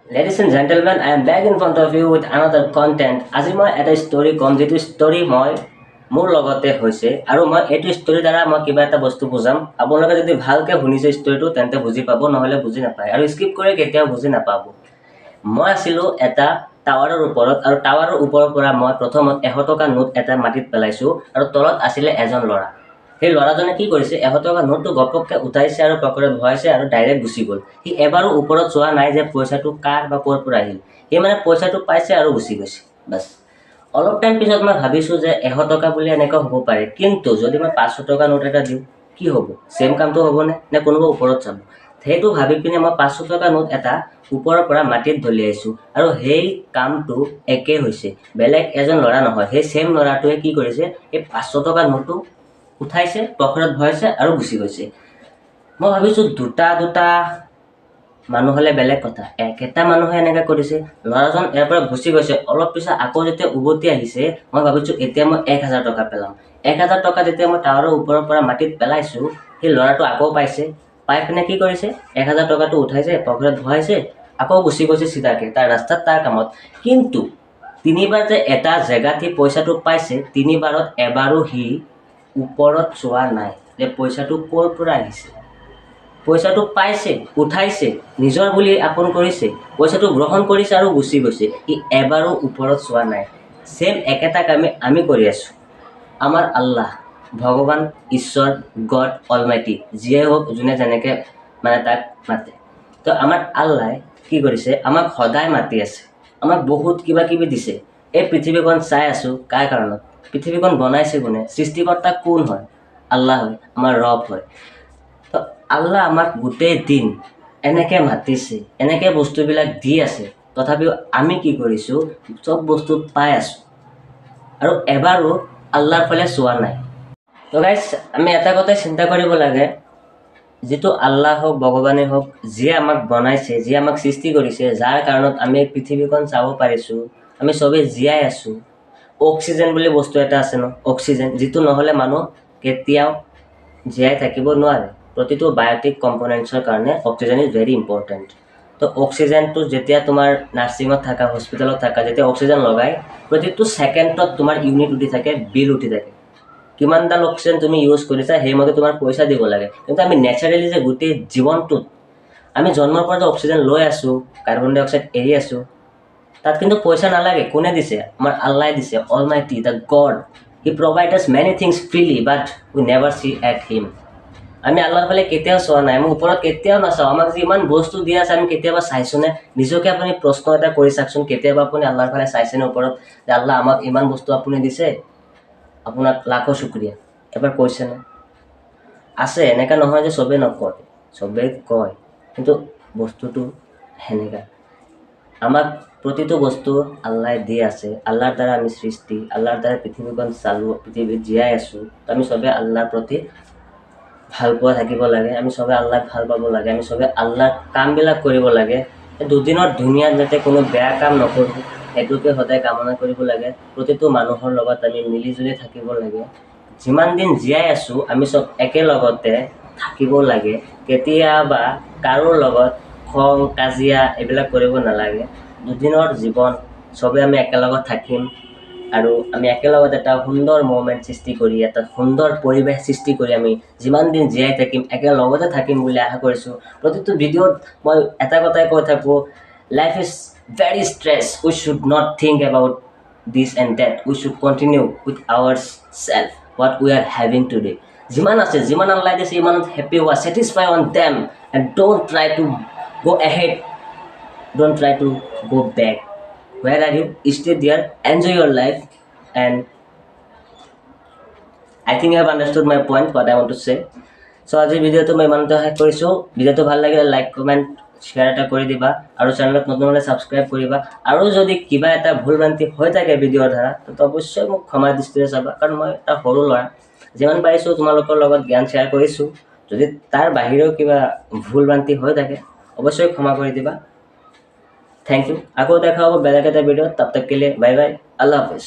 Ladies and gentlemen, I am back in front of you with another content. আজি মই এটা story কম যিটো story মই মোৰ লগতে হৈছে আৰু মই এইটো ষ্টৰী দ্বাৰা মই কিবা এটা বস্তু বুজাম আপোনালোকে যদি ভালকৈ শুনিছে ষ্টৰীটো তেন্তে বুজি পাব নহলে বুজি নাপায় আৰু স্কিপ কৰি কেতিয়াও বুজি নাপাব মই আছিলো এটা টাৱাৰৰ ওপৰত আৰু টাৱাৰৰ ওপৰৰ পৰা মই প্ৰথমত 100 টকা নোট এটা মাটিত পেলাইছো আৰু তলত আছিল এজন ল'ৰা সেই ল'ৰাজনে কি কৰিছে 100 টকা নোটটো গপককৈ উঠাইছে আৰু পকেটত ভৰাইছে আৰু ডাইৰেক্ট গুচি গ'ল সি এবাৰো ওপৰত চোৱা নাই যে পইচাটো কাৰ বা ক'ৰ পৰা আহিল সি মানে পইচাটো পাইছে আৰু গুচি গৈছে বাস অলপ টাইম পিছত মই ভাবিছো যে 100 টকা বুলি এনেকা হ'ব পাৰে কিন্তু যদি মই 500 টকা নোট এটা দিওঁ কি হ'ব সেম কামটো হ'ব নে কোনোবা ওপৰত চাব সেইটো ভাবি পিনে মই 500 টকা নোট এটা ওপৰৰ পৰা মাটিত ঢলিয়াইছো আৰু সেই কামটো একে হৈছে বেলেগ এজন ল'ৰা নহয় সেই সেম ল'ৰাটোৱে কি কৰিছে এই 500 টকা নোটটো উঠাইছে পকেটত ভৰাইছে আৰু গুচি গৈছে মই ভাবিছো দুটা মানুহ হলে বেলেগ কথা একেটা মানুহে এনেকা কৰিছে ল'ৰাজন ইয়াৰ পৰা গুচি গৈছে অলপ পিছত আকৌ যেতিয়া উভতি আহিছে মই ভাবিছো এতিয়া মই 1000 টকা পেলাম 1000 টকা যেতিয়া মই টাৱাৰৰ ওপৰৰ পৰা মাটিত পেলাইছো সেই ল'ৰাটো আকৌ পাইছে পাই পিনে কি কৰিছে 1000 টকাটো উঠাইছে পকেটত ভৰাইছে আকৌ গুচি গৈছে সিধাকে তাৰ ৰাস্তাত তাৰ কামত কিন্তু তিনিবাৰ যে এটা জেগাত পইচাটো পাইছে তিনিবাৰত এবাৰো হি ওপৰত চোৱা নাই যে পইচাটো ক'ৰ পৰা আহিছে পইচাটো পাইছে উঠাইছে নিজৰ বুলি আপন কৰিছে পইচাটো গ্ৰহণ কৰিছে আৰু গুচি গৈছে ই এবাৰো ওপৰত চোৱা নাই সেম একেটা কামে আমি কৰি আছো আমাৰ আল্লাহ ভগৱান ঈশ্বৰ গড অলমাইটি যিয়ে হোক যোনে যেনেকৈ মানে তাক মাতে তো আমাৰ আল্লাহ কি কৰিছে আমাক সদায় মাতি আছে আমাক বহুত কিবা কিবি দিছে এই পৃথিৱীখন চাই আছো কাৰ কাৰণত পৃথিৱীখন বনাইছে কোনে সৃষ্টিকৰ্তা কোন হয় আল্লাহ হয় আমাৰ ৰব হয় তো আল্লাহ আমাক গোটেই দিন এনেকৈ মাতিছে এনেকৈ বস্তুবিলাক দি আছে তথাপিও আমি কি কৰিছো চব বস্তু পাই আছো আৰু এবাৰো আল্লাহৰ ফালে চোৱা নাই তো গাইজ আমি এটা কথাই চিন্তা কৰিব লাগে যিটো আল্লাহ হোক ভগৱানে হোক যিয়ে আমাক বনাইছে যিয়ে আমাক সৃষ্টি কৰিছে যাৰ কাৰণত আমি পৃথিৱীখন চাব পাৰিছো আমি চবেই জীয়াই আছো অক্সিজেন বুলি বস্তু এটা আছে ন অক্সিজেন যিটো নহ'লে মানুহ কেতিয়াও জীয়াই থাকিব নোৱাৰে প্ৰতিটো বায়োটিক কম্পোনেণ্টছৰ কাৰণে অক্সিজেন ইজ ভেৰি ইম্পৰ্টেণ্ট তো অক্সিজেনটো যেতিয়া তোমাৰ নাৰ্ছিঙত থাকা হস্পিটেলত থাকা যেতিয়া অক্সিজেন লগাই প্ৰতিটো ছেকেণ্ডত তোমাৰ ইউনিট উঠি থাকে বিল উঠি থাকে কিমানডাল অক্সিজেন তুমি ইউজ কৰিছা সেইমতে তোমাৰ পইচা দিব লাগে কিন্তু আমি নেচাৰেলি যে গোটেই জীৱনটোত আমি জন্মৰ পৰা যে অক্সিজেন লৈ আছো কাৰ্বন ডাই অক্সাইড এৰি আছো তাত কিন্তু পইচা নালাগে কোনে দিছে আমাৰ আল্লাহ দিছে almighty the God he provide us many things freely but we never see at him আমি আল্লাহৰ ফালে কেতিয়াও চোৱা নাই আমি ওপৰত কেতিয়াও নাচাওঁ আমাক যে ইমান বস্তু দি আছে আমি কেতিয়াবা চাইছোনে নিজকে আপুনি প্ৰশ্ন এটা কৰি চাওকচোন কেতিয়াবা আপুনি আল্লাহৰ ফালে চাইছেনে ওপৰত যে আল্লাহ আমাক ইমান বস্তু আপুনি দিছে আপোনাক লাখো শুক্ৰিয়া এবাৰ কৈছেনে আছে এনেকা নহয় যে চবেই নকয় চবেই কয় কিন্তু বস্তুটো সেনেকা আমাক প্ৰতিটো বস্তু আল্লাহে দি আছে আল্লাহৰ দ্বাৰা আমি সৃষ্টি আল্লাহৰ দ্বাৰা পৃথিৱীখন চালো পৃথিৱীত জীয়াই আছো আমি চবেই আল্লাহৰ প্ৰতি ভাল পোৱা থাকিব লাগে আমি চবেই আল্লাহক ভাল পাব লাগে আমি চবেই আল্লাহৰ কামবিলাক কৰিব লাগে দুদিনৰ ধুনীয়া যাতে কোনো বেয়া কাম নকৰোঁ সেইটোকে সদায় কামনা কৰিব লাগে প্ৰতিটো মানুহৰ লগত আমি মিলিজুলি থাকিব লাগে যিমান দিন জীয়াই আছো আমি চব একেলগতে থাকিব লাগে কেতিয়াবা কাৰো লগত খং কাজিয়া এইবিলাক কৰিব নালাগে দুদিনৰ জীৱন চবে আমি একেলগত থাকিম আৰু আমি একেলগত এটা সুন্দৰ মোমেণ্ট সৃষ্টি কৰি এটা সুন্দৰ পৰিৱেশ সৃষ্টি কৰি আমি যিমান দিন জীয়াই থাকিম একেলগতে থাকিম বুলি আশা কৰিছোঁ প্ৰতিটো ভিডিঅ'ত মই এটা কথাই কৈ থাকোঁ life is very stress we should not think about this and that we should continue with our self what we are having today যিমান আছে যিমান আল্লাহ দিছে ইমানত হেপ্পী হোৱা satisfy on them and don't try to go ahead don't try to go back where are you stay there enjoy your life and I think you have understood my point what I want to say so আজি ভিডিঅ'টো মই ইমানতে শেষ কৰিছোঁ ভিডিঅ'টো ভাল লাগিলে like comment share এটা কৰি দিবা আৰু চেনেলত নতুন হ'লে ছাবস্ক্ৰাইব কৰিবা আৰু যদি কিবা এটা ভুল ভ্ৰান্তি হৈ থাকে ভিডিঅ'ৰ দ্বাৰা তো অৱশ্যই মোক ক্ষমা দৃষ্টিৰে চাবা কাৰণ মই এটা সৰু ল'ৰা যিমান পাৰিছোঁ তোমালোকৰ লগত জ্ঞান শ্বেয়াৰ কৰিছোঁ যদি তাৰ বাহিৰেও কিবা ভুল ভ্ৰান্তি হৈ থাকে অবশ্যই ক্ষমা করে দিবা থ্যাংক ইউ আকৌ দেখা হব বেলেগ এটা ভিডিও তব তক के लिए বাই বাই আল্লাহ হাফেজ